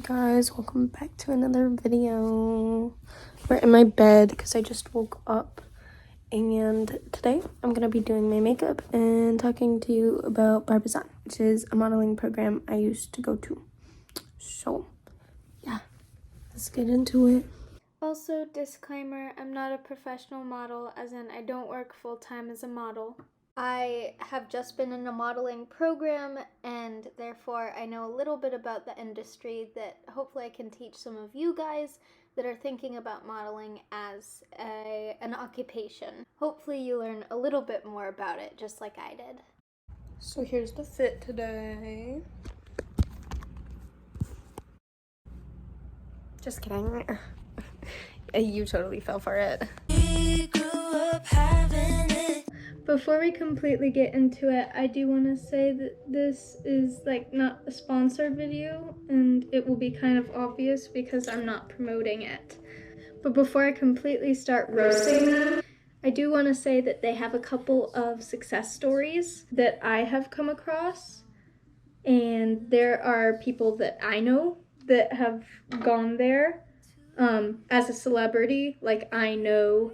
guys, welcome back to another video. We're in my bed because I just woke up, and today I'm gonna be doing my makeup and talking to you about Barbizon, which is a modeling program I used to go to. So yeah, let's get into it. Also, disclaimer, I'm not a professional model, as in I don't work full-time as a model. I have just been in a modeling program, and therefore I know a little bit about the industry that hopefully I can teach some of you guys that are thinking about modeling as an occupation. Hopefully you learn a little bit more about it, just like I did. So here's the fit today. Just kidding. You totally fell for it. Before we completely get into it, I do want to say that this is not a sponsored video, and it will be kind of obvious because I'm not promoting it. But before I completely start roasting them, I do want to say that they have a couple of success stories that I have come across, and there are people that I know that have gone there as a celebrity. I know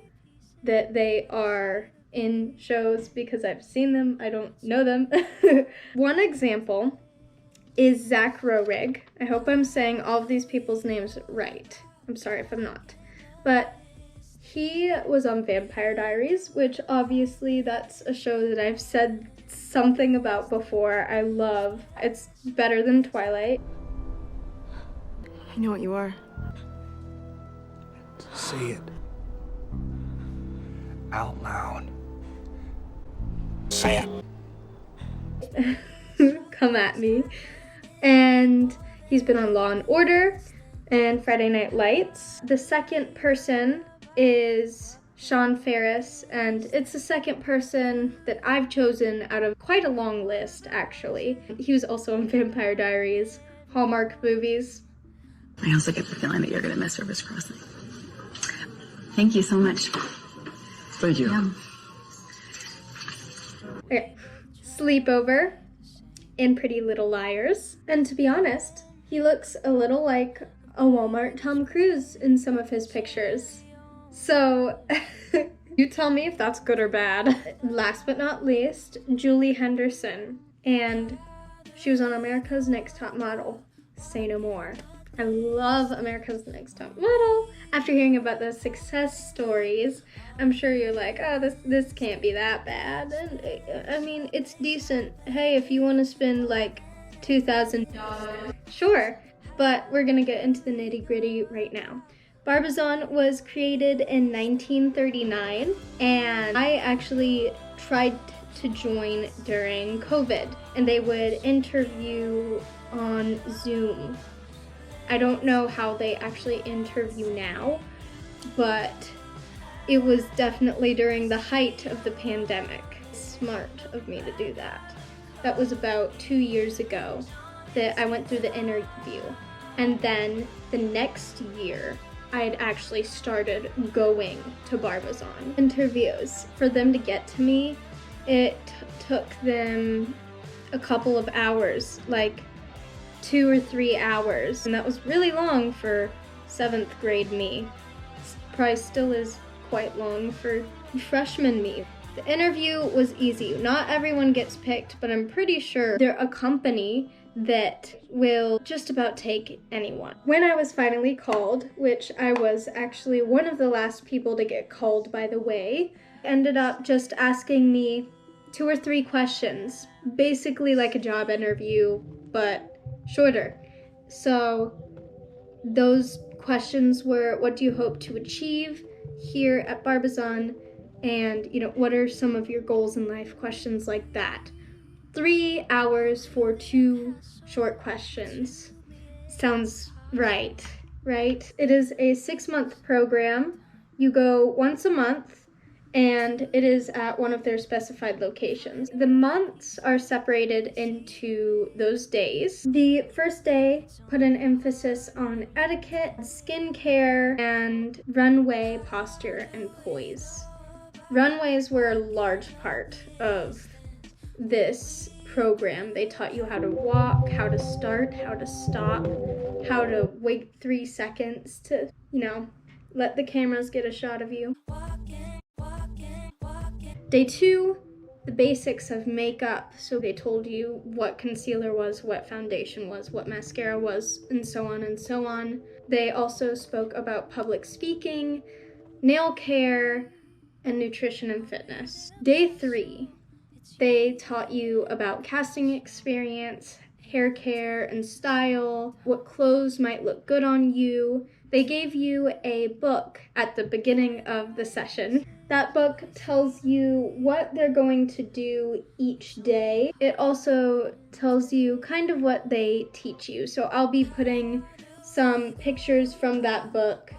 that they are in shows because I've seen them. I don't know them. One example is GRWM. I hope I'm saying all of these people's names right. I'm sorry if I'm not. But he was on Vampire Diaries, which obviously that's a show that I've said something about before. I love. It's better than Twilight. I know what you are. Say it out loud. Say it. Come at me. And he's been on Law and Order and Friday Night Lights. The second person is Sean Ferris, and it's the second person that I've chosen out of quite a long list, actually. He was also on Vampire Diaries, Hallmark movies. I also get the feeling that you're going to miss Rivers Crossing. Thank you so much. Thank you. Yeah. Okay. Sleepover and Pretty Little Liars. And to be honest, he looks a little like a Walmart Tom Cruise in some of his pictures. So you tell me if that's good or bad. Last but not least, Julie Henderson. And she was on America's Next Top Model. Say no more. I love America's Next Top Model. After hearing about those success stories, I'm sure you're like, oh, this can't be that bad. And I mean, it's decent. Hey, if you want to spend $2,000, sure. But we're gonna get into the nitty-gritty right now. Barbizon was created in 1939, and I actually tried to join during COVID, and they would interview on Zoom. I don't know how they actually interview now, but it was definitely during the height of the pandemic. Smart of me to do that. That was about 2 years ago that I went through the interview. And then the next year, I had actually started going to Barbizon interviews. For them to get to me, it took them a couple of hours, 2 or 3 hours, and that was really long for 7th grade me. Probably still is quite long for freshman me. The interview was easy. Not everyone gets picked, but I'm pretty sure they're a company that will just about take anyone. When I was finally called, which I was actually one of the last people to get called, by the way, ended up just asking me 2 or 3 questions, basically like a job interview, but shorter. So those questions were, what do you hope to achieve here at Barbizon? And, what are some of your goals in life? Questions like that. 3 hours for 2 short questions. Sounds right? It is a 6-month program. You go once a month, and it is at one of their specified locations. The months are separated into those days. The first day put an emphasis on etiquette, skincare, and runway posture and poise. Runways were a large part of this program. They taught you how to walk, how to start, how to stop, how to wait 3 seconds to, let the cameras get a shot of you. Day 2, the basics of makeup. So they told you what concealer was, what foundation was, what mascara was, and so on and so on. They also spoke about public speaking, nail care, and nutrition and fitness. Day 3, they taught you about casting experience, hair care and style, what clothes might look good on you. They gave you a book at the beginning of the session. That book tells you what they're going to do each day. It also tells you kind of what they teach you. So I'll be putting some pictures from that book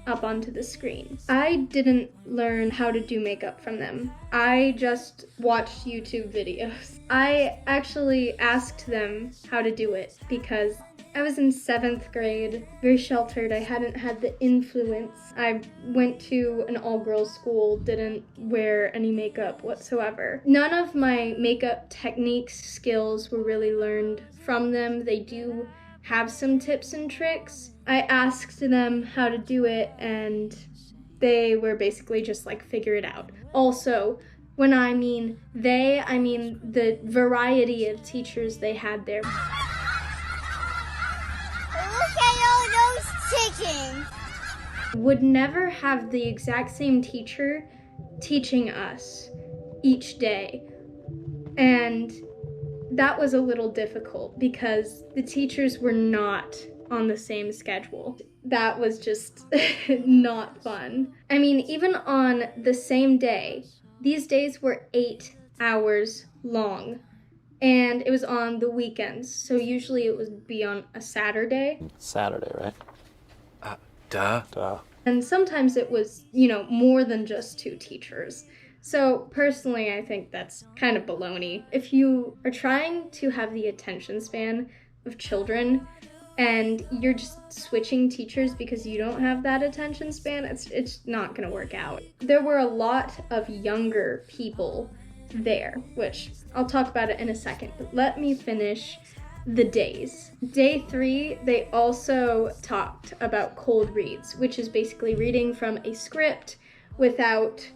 up onto the screen. I didn't learn how to do makeup from them. I just watched YouTube videos. I actually asked them how to do it because I was in 7th grade, very sheltered. I hadn't had the influence. I went to an all-girls school, didn't wear any makeup whatsoever. None of my makeup techniques, skills were really learned from them. They do have some tips and tricks. I asked them how to do it and they were basically just like, figure it out. Also, when I mean they, I mean the variety of teachers they had there. Look at all those chickens! Would never have the exact same teacher teaching us each day. And that was a little difficult because the teachers were not on the same schedule. That was just not fun. I mean, even on the same day, these days were 8 hours long. And it was on the weekends, so usually it would be on a Saturday. Saturday, right? Duh. And sometimes it was, more than just 2 teachers. So personally, I think that's kind of baloney. If you are trying to have the attention span of children and you're just switching teachers because you don't have that attention span, it's not gonna work out. There were a lot of younger people there, which I'll talk about it in a second, but let me finish the days. Day 3, they also talked about cold reads, which is basically reading from a script without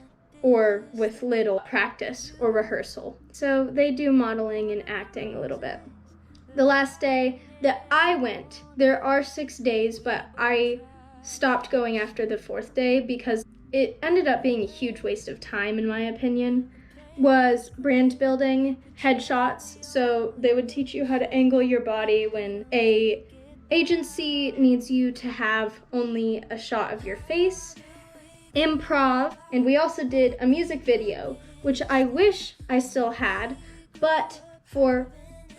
or with little practice or rehearsal. So they do modeling and acting a little bit. The last day that I went, there are 6 days, but I stopped going after the 4th day because it ended up being a huge waste of time, in my opinion, was brand building, headshots. So they would teach you how to angle your body when a agency needs you to have only a shot of your face, improv, and we also did a music video, which I wish I still had, but for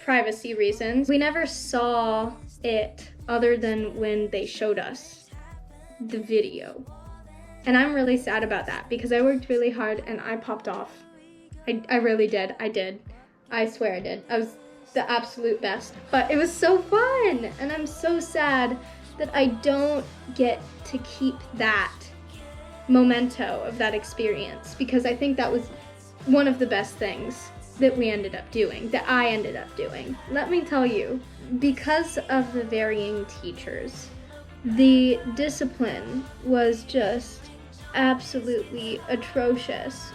privacy reasons, we never saw it other than when they showed us the video. And I'm really sad about that because I worked really hard and I popped off. I really did. I did. I swear I did. I was the absolute best. But it was so fun, and I'm so sad that I don't get to keep that memento of that experience because I think that was one of the best things that we ended up doing, that I ended up doing. Let me tell you, because of the varying teachers, the discipline was just absolutely atrocious.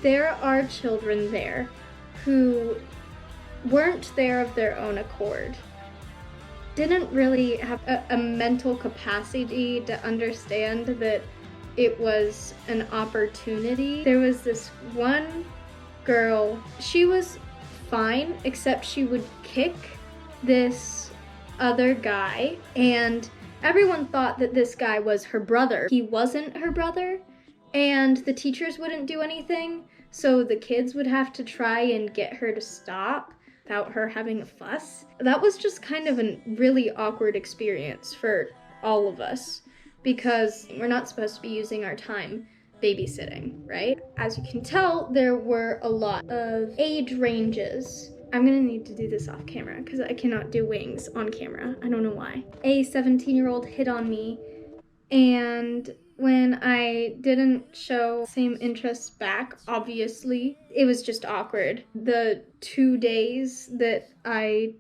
There are children there who weren't there of their own accord, didn't really have a mental capacity to understand that it was an opportunity. There was this one girl, she was fine, except she would kick this other guy, and everyone thought that this guy was her brother. He wasn't her brother, and the teachers wouldn't do anything, so the kids would have to try and get her to stop without her having a fuss. That was just kind of a really awkward experience for all of us, because we're not supposed to be using our time babysitting, right? As you can tell, there were a lot of age ranges. I'm gonna need to do this off camera because I cannot do wings on camera. I don't know why. A 17-year-old hit on me, and when I didn't show same interest back, obviously, it was just awkward. The 2 days that I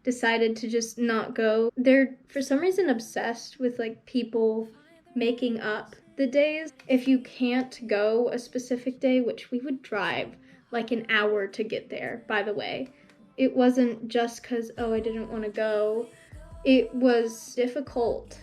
decided to just not go. They're for some reason obsessed with like people making up the days. If you can't go a specific day, which we would drive like an hour to get there, by the way. It wasn't just because, oh, I didn't want to go. It was difficult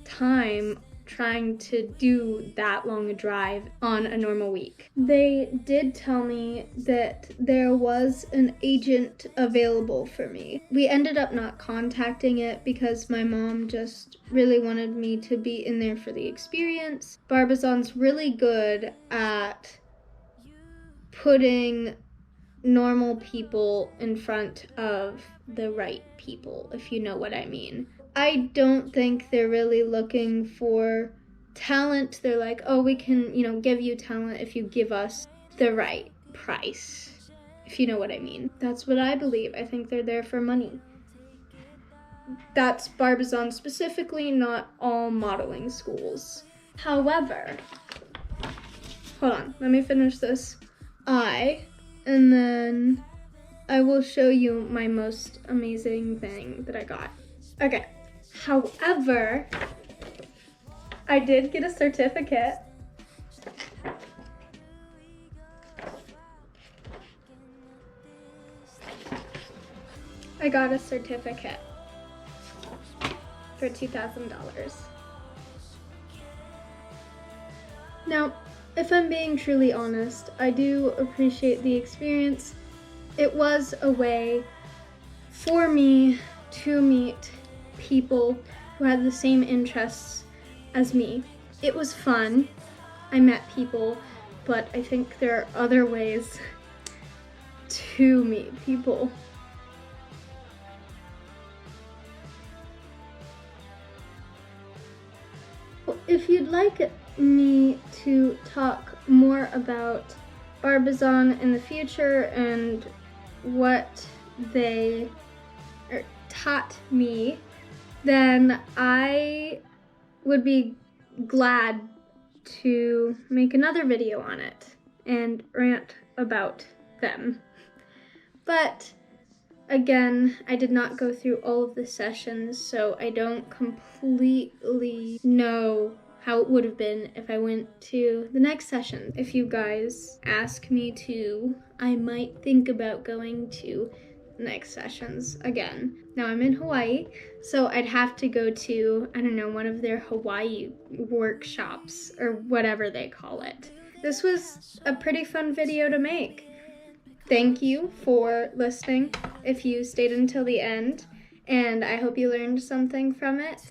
time trying to do that long a drive on a normal week. They did tell me that there was an agent available for me. We ended up not contacting it because my mom just really wanted me to be in there for the experience. Barbizon's really good at putting normal people in front of the right people, if you know what I mean. I don't think they're really looking for talent. They're like, oh, we can, give you talent if you give us the right price, if you know what I mean. That's what I believe. I think they're there for money. That's Barbizon specifically, not all modeling schools. However, hold on, let me finish this. And then I will show you my most amazing thing that I got. Okay. However, I did get a certificate. I got a certificate for $2,000. Now, if I'm being truly honest, I do appreciate the experience. It was a way for me to meet people who had the same interests as me. It was fun. I met people, but I think there are other ways to meet people. Well, if you'd like me to talk more about Barbizon in the future and what they taught me, then I would be glad to make another video on it and rant about them. But again, I did not go through all of the sessions, so I don't completely know how it would have been if I went to the next session. If you guys ask me to, I might think about going to the next sessions again. Now I'm in Hawaii, so I'd have to go to, I don't know, one of their Hawaii workshops or whatever they call it. This was a pretty fun video to make. Thank you for listening if you stayed until the end, and I hope you learned something from it.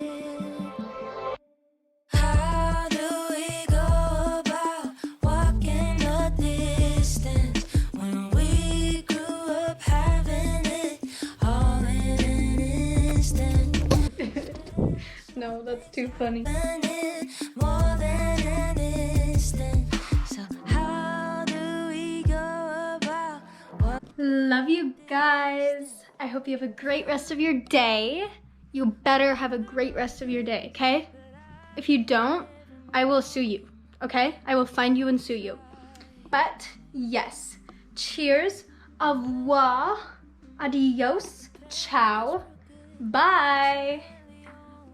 No, that's too funny. Love you guys. I hope you have a great rest of your day. You better have a great rest of your day, okay? If you don't, I will sue you, okay? I will find you and sue you. But yes, cheers, au revoir, adios, ciao, bye.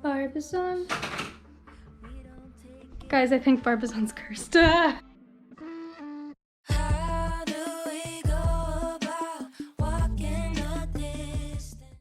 Barbizon. Guys, I think Barbizon's cursed.